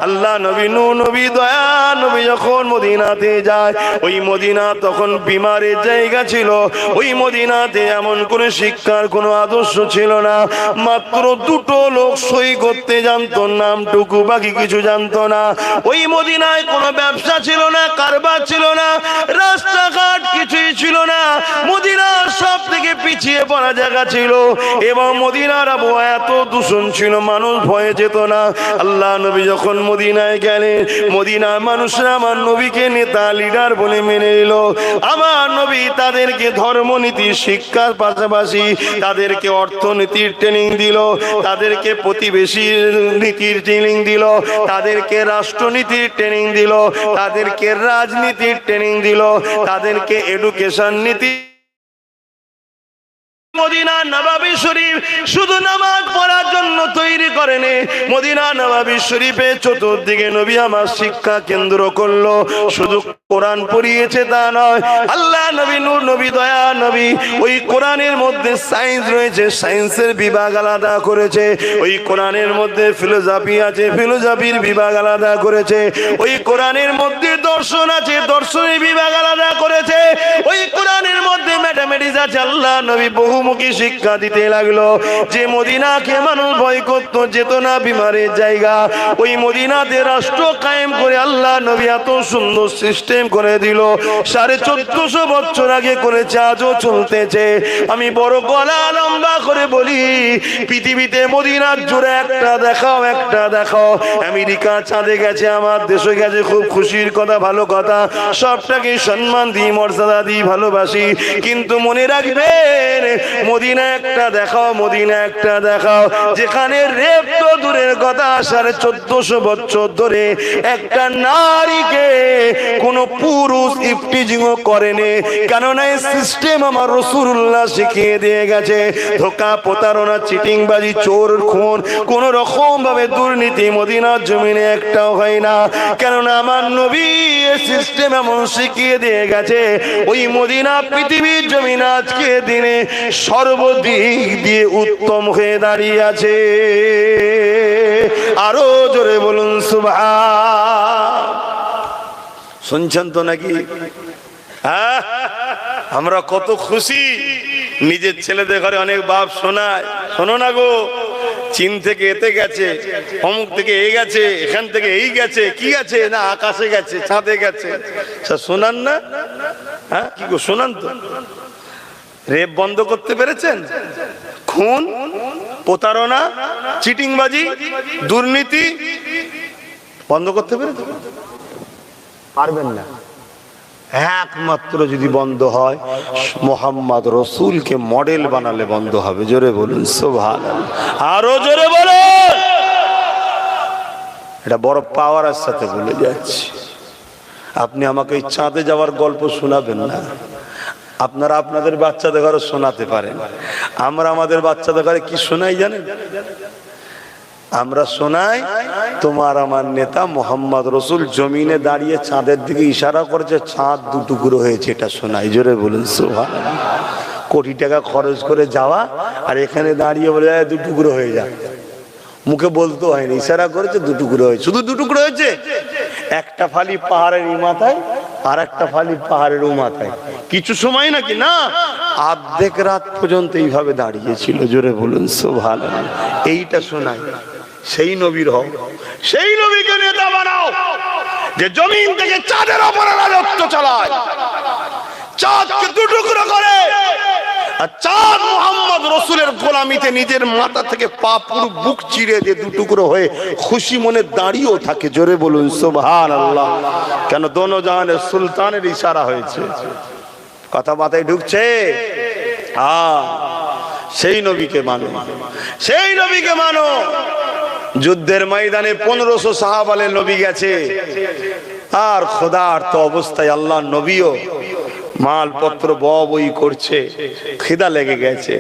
S1: আল্লাহ নবী নূহ নবী দয়া নবী যখন মদিনাতে যায়, ওই মদিনা তখন বিমারের জায়গা ছিল। ওই মদিনাতে এমন কোন শিক্ষার কোনো আদর্শ ছিল না। মাত্র দুটো লোক সই করতে জানতো, নামটুকু, বাকি কিছু জানতো না। ওই মদিনায় কোনো ব্যবসা ছিল না, কারবার ছিল না, রাস্তাঘাট কিছুই ছিল না। মদিনার সব থেকে পিছিয়ে পড়া জায়গা ছিল এবং মদিনার আবহাওয়া এত দূষণ ছিল, মানুষ ভয়ে যেত না। আল্লাহ নবী যখন মদিনায় গেলেন, মদিনার মানুষরা আমার নবীকে নেতা লিডার বলে মেনে নিল। আমার নবী তাদেরকে ধর্মনীতি শিক্ষার পাশাপাশি তাদেরকে অর্থনীতির ট্রেনিং দিল, তাদেরকে প্রতিবেশী নীতির ট্রেনিং দিল, তাদেরকে রাষ্ট্রনীতির ট্রেনিং দিল, তাদেরকে রাজনীতির ট্রেনিং দিল, তাদেরকে এডুকেশন নীতি। মদিনা নববী শরীফ শুধু নামাজ পড়ার জন্য তৈরি করেনি, মদিনা নববী শরীফে চতুর্দিকে নবী আমার শিক্ষা কেন্দ্র করলো। শুধু কোরআন পড়িয়েছে তা নয়, আল্লাহ নবী নূর নবী দয়া নবী ওই কোরআনের মধ্যে সায়েন্স রয়েছে, সায়েন্সের বিভাগ আলাদা করেছে। ওই কোরআনের মধ্যে ফিলোসফি আছে, ফিলোসফির বিভাগ আলাদা করেছে। ওই কোরআনের মধ্যে দর্শন আছে, দর্শনের বিভাগ আলাদা করেছে। ওই কোরআনের মধ্যে ম্যাথামেটিক্স আছে। আল্লাহ নবী বহুমুখী শিক্ষা দিতে লাগলো। যে মদিনাকে মানুষ ভয় করতো, যেত না, বিমারের জায়গা, ওই মদিনাতে রাষ্ট্র কায়েম করে আল্লাহ নবী এত সুন্দর সিস্টেম করে দিল। 1450 বছর আগে করেছে, আজও চলতেছে। আমি বড় গলা লম্বা করে বলি, পৃথিবীতে মদিনার জোরে একটা দেখাও, একটা দেখাও। আমেরিকা চাঁদে গেছে, আমার দেশে গেছে, খুব খুশির কথা, ভালো কথা, সবটাকে সম্মান দিই, মর্যাদা দিই, ভালোবাসি। কিন্তু মনে রাখবেন, মদিনা একটা দেখাও, মদিনা একটা দেখাও যেখানে রেপ তো দূরের কথা, 1450 বছর ধরে একটা নারীকে কোন পুরুষ ইফটিজিংও করেনি। কেননা এই সিস্টেম আমার রাসূলুল্লাহ শিখিয়ে দিয়ে গেছে। ধোঁকা, প্রতারণা, চিটিংবাজি, চোর, খুন, কোন রকম ভাবে দুর্নীতি মদিনার জমিনে একটাও হয় না। কেননা আমার নবী এই সিস্টেম এমন শিখিয়ে দিয়ে গেছে। ওই মদিনা পৃথিবীর জমিনে আজকে দিনে সর্বদিক দিয়ে উত্তম হয়ে দাঁড়িয়ে আছে। আরো জোরে বলুন সুবহান। শুনছেন তো নাকি? হ্যাঁ, আমরা কত খুশি। নিজের ছেলেদের ঘরে অনেক বাপ শোনায়, শোনো না গো, চীন থেকে এতে গেছে, অমুক থেকে এই গেছে, এখান থেকে এই গেছে, কি গেছে না, আকাশে গেছে, চাঁদে গেছে, শোনান না? হ্যাঁ, কি গো শোনান তো। রেপ বন্ধ করতে পেরেছেন? খুন, প্রতারণা, চিটিংবাজি, দুর্নীতি বন্ধ করতে পেরেছেন? পারবেন না। একমাত্র যদি বন্ধ হয়, মোহাম্মদ রসুলকে মডেল বানালে বন্ধ হবে। জোরে বলুন সুবহানাল্লাহ। আরো জোরে বলুন। এটা বড় পাওয়ারের সাথে বলে যাচ্ছি। আপনি আমাকে এই চাঁদে যাওয়ার গল্প শোনাবেন না, আপনারা আপনাদের বাচ্চাদের ঘরে শোনাতে পারেন। আমরা আমাদের বাচ্চাদের ঘরে কি শোনাই জানেন? আমরা শোনাই, তোমার আমার নেতা মোহাম্মদ রসুল জমিনে দাঁড়িয়ে চাঁদের দিকে ইশারা করেছে, চাঁদ দুটুকরো হয়েছে, এটা শোনাই। জোরে বলুন সুবহানাল্লাহ। কোটি টাকা খরচ করে যাওয়া, আর এখানে দাঁড়িয়ে বলে দুটুকরো হয়ে যায়। মুখে বলতে হয়নি, ইশারা করেছে, দুটুকরো হয়েছে। শুধু দুটুকরো হয়েছে, একটা ফালি পাহাড়ের এই মাথায় আর একটা ফালি পাহাড়ের ও মাথায়। কিছু সময় নাকি না, অর্ধেক রাত পর্যন্ত এইভাবে দাঁড়িয়েছিল। জোরে বলুন সুবহানাল্লাহ। এইটা শোনায়। সেই নবীর হও, সেই নবীকে নেতা বানাও যে জমিন থেকে চাঁদের উপরে রাজত্ব চালায়। চাঁদকে দুটুকরো করে, আর চাঁদ মুহাম্মদ রাসূলের গোলামিতে নিজের মাথা থেকে পা পুরো বুক চিড়ে দিয়ে দুটুকরো হয়ে খুশি মনে দাঁড়িয়েও থাকে। জোরে বলুন সুবহানাল্লাহ। কেন? দোনো জাহানের সুলতানের ইশারা হয়েছে। কথা মাথায় ঢুকছে? সেই নবীকে মানো, সেই নবীকে মানো। যুদ্ধের ময়দানে 1500 সাহাবালে নবী গেছে, আর খোদার তো অবস্থায় আল্লাহ নবীও মালপত্র বই করছে, খিদা লেগে গেছে।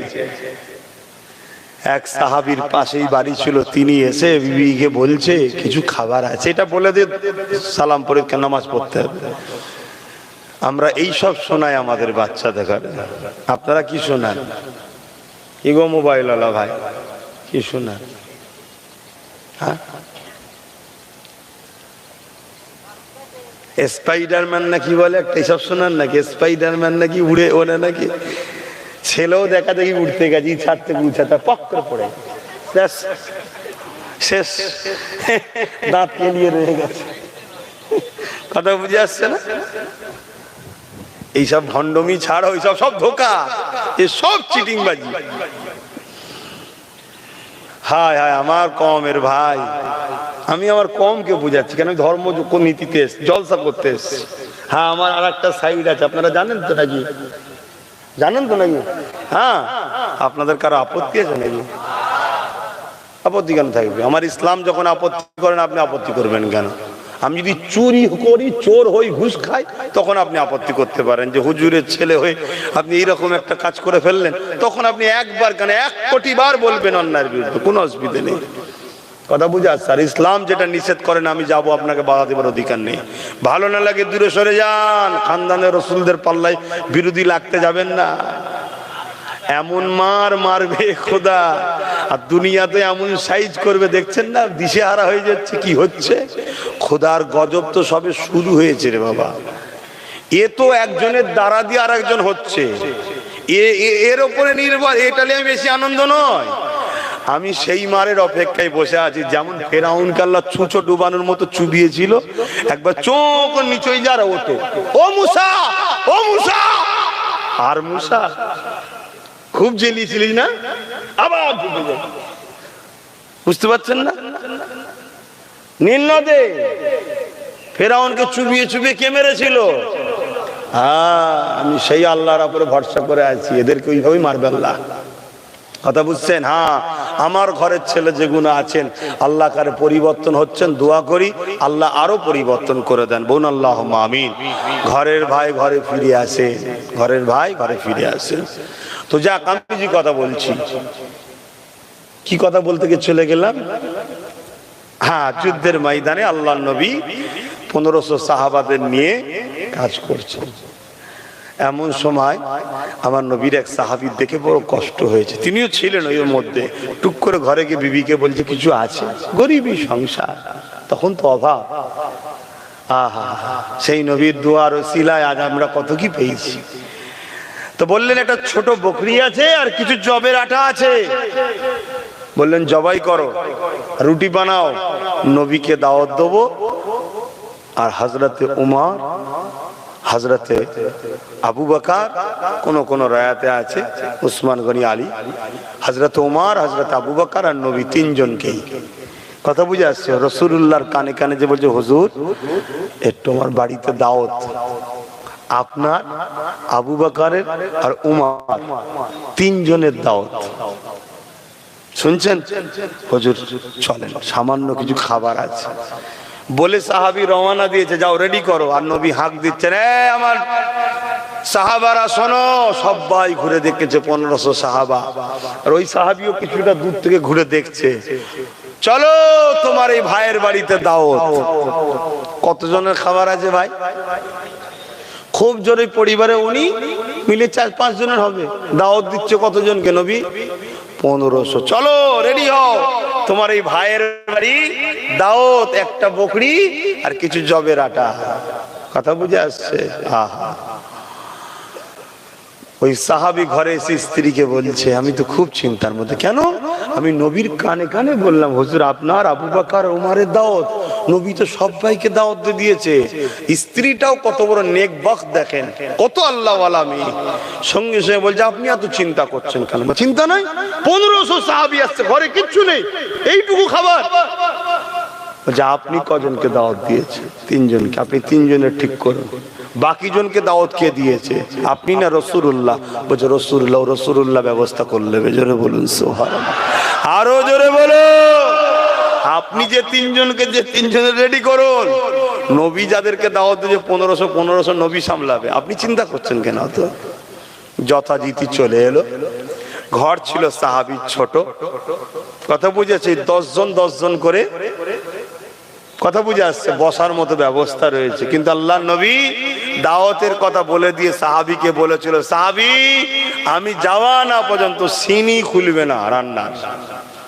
S1: এক সাহাবীর পাশেই বাড়ি ছিল, তিনি এসে বিবিকে বলছে কিছু খাবার আছে, এটা বলে দিয়ে সালাম পড়ে নামাজ পড়তে হবে। আমরা এই সব শোনাই আমাদের বাচ্চাদের। আপনারা কি শোনান? কি গো মোবাইল ওয়ালা ভাই, কি শোনান? হ্যাঁ, স্পাইডারম্যান নাকি বলে একটা, এসব শোনান নাকি? স্পাইডারম্যান নাকি উড়ে ওড়ে নাকি? ছেলেও দেখা দেখি উঠতে গেছে, ছাদ থেকে উঠাতে পক করে পড়ে শেষ, দাঁত কেলিয়ে রয়ে গেছে। কথা বুঝে আসছে না? এইসব ভণ্ডমি ছাড়া ওইসব সব ধোকা, এসব চিটিংবাজি। হায় হায় আমার কমের ভাই, আমি আমার কমকে বুঝাচ্ছি কেন? ধর্ম নীতিতে জলসা করতে এসছি। হ্যাঁ, আমার আর একটা সাইড আছে, আপনারা জানেন তো নাকি? জানেন তো নাকি? হ্যাঁ, আপনাদের কারো আপত্তি আছে নাকি? আপত্তি কেন থাকবে? আমার ইসলাম যখন আপত্তি করেন, আপনি আপত্তি করবেন কেন? আমি যদি চুরি করি, চোর হই, ঘুষ খাই, তখন আপনি আপত্তি করতে পারেন যে হুজুরের ছেলে হয়ে আপনি এইরকম একটা কাজ করে ফেললেন। তখন আপনি একবার কেন 1 কোটি বার বলবেন অন্যায়ের বিরুদ্ধে, কোনো অসুবিধা নেই। কথা বুঝে আসছে? আর ইসলাম যেটা নিষেধ করেন, আমি যাবো, আপনাকে বাধা দেবার অধিকার নেই। ভালো না লাগে দূরে সরে যান। খানদানের রসুলদের পাল্লায় বিরোধী লাগতে যাবেন না। এমন মার মারবে খোদা, আর দুনিয়াতে এমন সাইজ করবে, দেখছেন না? দিশেহারা হয়ে যাচ্ছে। কি হচ্ছে? খোদার গজব তো সবে শুরু হয়েছে রে বাবা। এ তো একজনের দ্বারা দিয়ে আর একজন হচ্ছে, এর উপরে নির্ভর। এটা নিয়ে বেশি আনন্দ নয়। আমি সেই মারের অপেক্ষায় বসে আছি, যেমন ফেরাউনকে আল্লাহ ছুঁচো ডুবানোর মতো চুবিয়েছিল। একবার চোখ নিচই যারা ওঠে, ও মুসা, ও মুসা। আর মুসা খুব জেলিয়েছিলিস না, আবার বুঝতে পারছেন না? নীল নদে ফেরাউনকে চুবিয়ে চুবিয়ে কে মেরেছিল? আমি সেই আল্লাহর উপরে ভরসা করে আছি, এদেরকে ওইভাবেই মারবে আল্লাহ। কথা বুঝছেন? হ্যাঁ, আমার ঘরের ছেলে যেগুলো আছেন, আল্লাহ কারে পরিবর্তন হচ্ছেন, দোয়া করি আল্লাহ আরো পরিবর্তন করে দেন। বোন আল্লাহুম্মা আমিন। ঘরের ভাই ঘরে ফিরে আসে, ঘরের ভাই ঘরে ফিরে আসে। তো যাক, আমি যে কথা বলছি, কি কথা বলতে গিয়ে চলে গেলাম? হ্যাঁ, যুদ্ধের ময়দানে আল্লাহর নবী 1500 সাহাবাদের নিয়ে কাজ করছেন। এমন সময় আমার নবীর এক সাহাবী দেখে বড় কষ্ট হয়েছে, তিনিও ছিলেন ওই মধ্যে। টুক করে ঘরে গিয়ে বিবিকে বলছে কিছু আছে? গরিবী সংসার, তখন তো অভাব। আহা, সেই নবীর দোয়ার ওসিলায় আজ আমরা কত কি পেয়েছি। তো বললেন একটা ছোট বকরি আছে আর কিছু জবের আটা আছে। বললেন জবাই করো, রুটি বানাও, নবীকে দাওয়াত দেবো। আর হযরতে উমর, হযরতে আবু বকর, কোন রায়াতে আছে উসমান গনি আলী, হযরতে উমর, হযরতে আবু বকর আর নবী, তিনজনকেই। কথা বুঝে আসছে? রাসূলুল্লাহর কানে কানে যে বলছে, হুজুর একটু আমার বাড়িতে দাওয়াত, আপনার, আবু বকরের আর উমর, তিনজনের দাওয়াত। শুনছেন? হুজুর চলেন, সামান্য কিছু খাবার আছে। বলে সাহাবী রওনা দিয়েছে, যাও রেডি করো। আর নবী হাঁক দিচ্ছেন, আমার সাহাবারা শোনো। সবাই ঘুরে দেখেছে, 1500 সাহাবা। আর ওই সাহাবীও কিছুটা দূর থেকে ঘুরে দেখছে। চলো তোমার এই ভাইয়ের বাড়িতে দাওয়াত। কতজনের খাবার আছে ভাই? খুব জোরে পরিবারে উনি মিলে 4-5 জনের হবে। দাওয়াত দিচ্ছে কতজনকে নবী? 1500। চলো রেডি হও, তোমার এই ভাইয়ের বাড়ি দাওয়াত, একটা বকরি আর কিছু জবের আটা। কথা বুঝে আসছে? আহা, ওই সাহাবী ঘরে এসে স্ত্রীকে বলছে, আমি তো খুব চিন্তার মধ্যে। কেন? আমি নবীর কানে কানে বললাম, হুজুর আপনার, আবু বকর, উমরের দাওয়াত। নবী তো সবাইকে দাওয়াত দিয়েছে, স্ত্রীটাও কত বড় নেকবাখ দেখেন, কত আল্লাহওয়ালা মেয়ে। সঙ্গে সঙ্গে বলছে আপনি এত চিন্তা করছেন কেন? চিন্তা নাই, 1500 সাহাবী আসছে, ঘরে কিচ্ছু নেই, এইটুকু খাবার। বলছে আপনি কজনকে দাওয়াত দিয়েছে? 3 জনকে। আপনি 3 জনের ঠিক করুন, বাকি জনকে দাওয়াত কে দিয়েছে? আপনি না রাসূলুল্লাহ? বলছে রাসূলুল্লাহ, রাসূলুল্লাহ ব্যবস্থা করলে। জোরে বলুন সুবহানাল্লাহ, আরো জোরে বলো। আপনি যে 3 জনকে, যে 3 জনের রেডি করুন। নবী যাদেরকে দাওয়াত দিয়ে 1500 নবী সামলাবে, আপনি চিন্তা করছেন কেন? তো যথারীতি চলে এলো। ঘর ছিল সাহাবীর ছোট, কথা বুঝেছে, 10 জন 10 জন করে, কথা বুঝে আসছে, বসার মতো ব্যবস্থা রয়েছে। কিন্তু আল্লাহ নবী দাওয়াতের কথা বলে দিয়ে সাহাবীকে বলেছিল, সাহাবী আমি যাওয়া না পর্যন্ত সিনি খুলবে না রান্নার,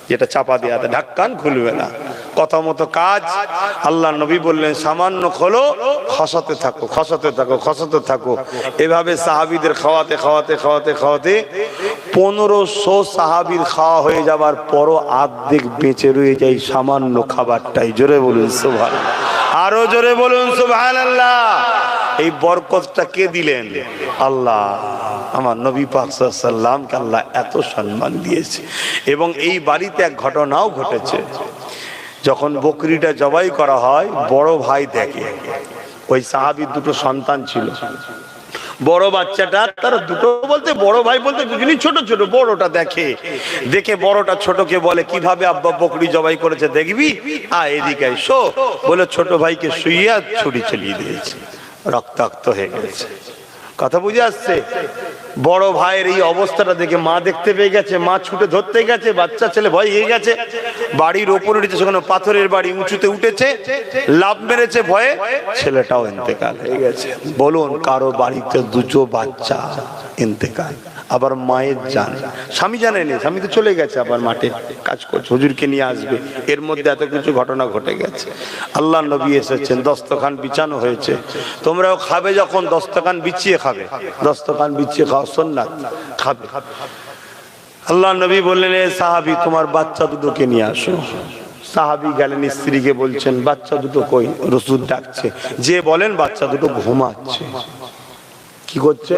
S1: যেটা চাপা দেওয়া ঢাক্কান খুলবে না। কথা মতো কাজ। আল্লাহ নবী বললেন সামান্য খোলো, খসাতে থাকো, খসাতে থাকো, খসাতে থাকো। এভাবে সাহাবীদের খাওয়াতে খাওয়াতে খাওয়াতে খাওয়াতে 1500 সাহাবীর খাওয়া হয়ে যাবার পরও অর্ধেক বেঁচে রয়ে যায় সামান্য খাবারটাই। জোরে বলুন সুবহানাল্লাহ, আরো জোরে বলুন সুবহানাল্লাহ। এই বরকতটা কে দিলেন? আল্লাহ। আমার নবী পাক সাল্লাল্লাহু আলাইহি ওয়াসাল্লামকে আল্লাহ এত সম্মান দিয়েছে। এবং এই বাড়িতে এক ঘটনাও ঘটেছে। যখন বকরিটা জবাই করা হয়, বড় ভাই দেখে, ওই সাহাবীর 2টো সন্তান ছিল। বড় বাচ্চাটা, তার 2টো বলতে বড় ভাই বলতে দুজনই ছোট ছোট, বড়টা দেখে, দেখে বড়টা ছোটকে বলে কিভাবে আব্বা বকরি জবাই করেছে দেখবি, এদিকে এসো বলে ছোট ভাইকে শুইয়া ছুরি চালিয়ে দিয়েছে, রক্তাক্ত হয়ে গেছে। কথা বুঝে আসছে? বড় ভাইয়ের এই অবস্থাটা দেখে মা দেখতে পেয়ে গেছে, মা ছুটে ধরতে গেছে, বাচ্চা ছেলে ভয় হয়ে গেছে, বাড়ির ওপরে উঠেছে, সেখানে পাথরের বাড়ি উঁচুতে উঠেছে, লাফ মেরেছে ভয়ে, ছেলেটাও ইন্তেকাল হয়ে গেছে। বলুন কারো বাড়িতে 2টো বাচ্চা ইন্তেকাল, আবার মায়ের জান, স্বামী জানেনি, স্বামী তো চলে গেছে, আবার মাঠে কাজ করছে, হুজুরকে নিয়ে আসবে, এর মধ্যে এত কিছু ঘটনা ঘটে গেছে। আল্লাহ নবী এসেছেন, দস্তরখান বিছানো হয়েছে, তোমরাও খাবে, যখন দস্তরখান বিছিয়ে খাবে, দস্তরখান বিছিয়ে খাওয়া সুন্নাত, খাবে। আল্লাহ নবী বললেন এ সাহাবী তোমার বাচ্চা 2টোকে নিয়ে আসো। সাহাবী গেলেন, স্ত্রীকে বলছেন বাচ্চা 2টো কই? রাসূল ডাকছে, যে বলেন বাচ্চা 2টো ঘুমাচ্ছে। কি করছে?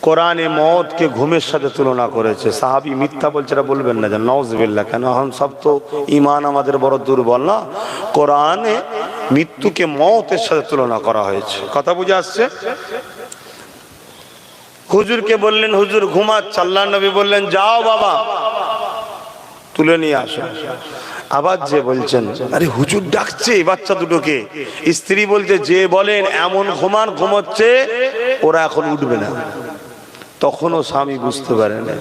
S1: কোরআনে মওতকে ঘুমের সাথে তুলনা করেছে। সাহাবী মিথ্যা বলছে, এটা বলবেন না, নাউজুবিল্লাহ। কেন? এখন সব তো ঈমান আমাদের বড় দুর্বল না। কোরআনে মৃত্যুকে মওতের সাথে তুলনা করা হয়েছে। কথা বুঝে আসছে? হুজুরকে বললেন হুজুর ঘুমাচ্ছে, আল্লাহ নবী বললেন যাও বাবা তুলে নিয়ে আসো। আবার যে বলছেন আরে হুজুর ডাকছে বাচ্চা 2টোকে, স্ত্রী বলছে যে বলেন এমন ঘুমোচ্ছে ওরা এখন উঠবে না। তখনও স্বামী বুঝতে পারে না।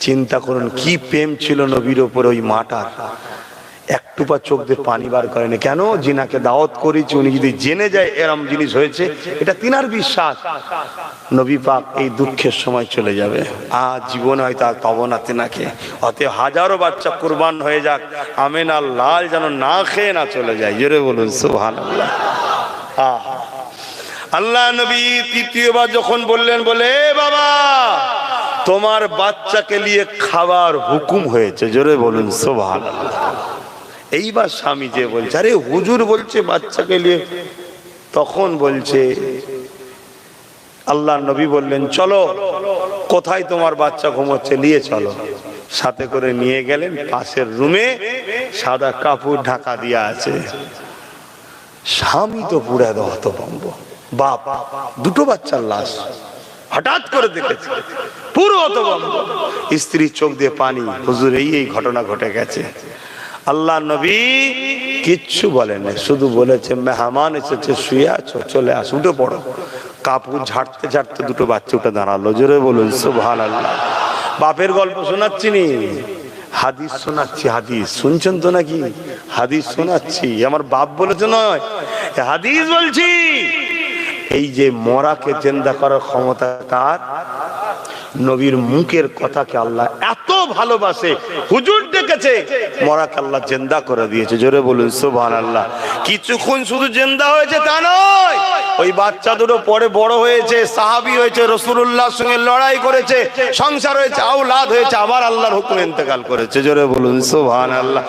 S1: চিন্তা করুন কি প্রেম ছিল নবীর ওপর ওই মাটার, একটু পা চোখ দিয়ে পানি বার করেনি। কেন? জিনাকে দাওয়াত করেছি, উনি যদি জেনে যায় এরম জিনিস হয়েছে, এটা তিনার বিশ্বাস, নবী পাক এই দুঃখের সময় চলে যাবে, আর জীবনে হয়তো আর পাবো না তিনাকে। অতএব হাজারো বাচ্চা কুরবান হয়ে যাক, আমেনার লাল যেন না খেয়ে না চলে যায়। জোরে বলুন সুবহানাল্লাহ। আল্লাহ নবী তৃতীয়বার যখন বললেন, বলে বাবা তোমার বাচ্চাকে নিয়ে খাবার হুকুম হয়েছে। জোরে বলুন সুবহানাল্লাহ। এইবার স্বামী যে বলছে আরে হুজুর বলছে বাচ্চাকে নিয়ে, তখন বলছে আল্লাহ নবী বললেন চলো কোথায় তোমার বাচ্চা ঘুমোচ্ছে নিয়ে চলো। সাথে করে নিয়ে গেলেন পাশের রুমে, সাদা কাপড় ঢাকা দিয়া আছে। স্বামী তো পুরা হতভম্ব, বাপ 2টো বাচ্চার লাশ হঠাৎ করে দেখেছে, পুরো হতভম্ব। স্ত্রীর চোখ দিয়ে পানি, হুজুর এই ঘটনা ঘটে গেছে। আল্লাহ নবী কিচ্ছু বলেন, শুধু বলেছে মেহমান এসেছে, শুয়ে আছো, চলে আস, উঠে পড়ো। কাপড় ঝাড়তে ঝাড়তে 2টো বাচ্চা উঠে দাঁড়ালো। জোরে বলুন সুবহানাল্লাহ। বাপের গল্প শোনাচ্ছি নি, হাদিস শোনাচ্ছি। হাদিস শুনছেন তো নাকি? হাদিস শোনাচ্ছি, আমার বাপ বলেছে নয়, হাদিস বলছি। এই যে মরাকে জিন্দা করার ক্ষমতা কার? নবীর মুখের কথাকে আল্লাহ এত ভালোবাসে, হুজুর ডেকেছে, মরাকে আল্লাহ জিন্দা করে দিয়েছে। জোরে বলুন সুবহানাল্লাহ। কিছুক্ষণ শুধু জিন্দা হয়েছে তা নয়, ওই বাচ্চা 2টো পরে বড় হয়েছে, সাহাবী হয়েছে, রাসূলুল্লাহর সঙ্গে লড়াই করেছে, সংসার হয়েছে, আওলাদ হয়েছে, আবার আল্লাহর হুকুমে ইন্তেকাল করেছে। জোরে বলুন সুবহানাল্লাহ।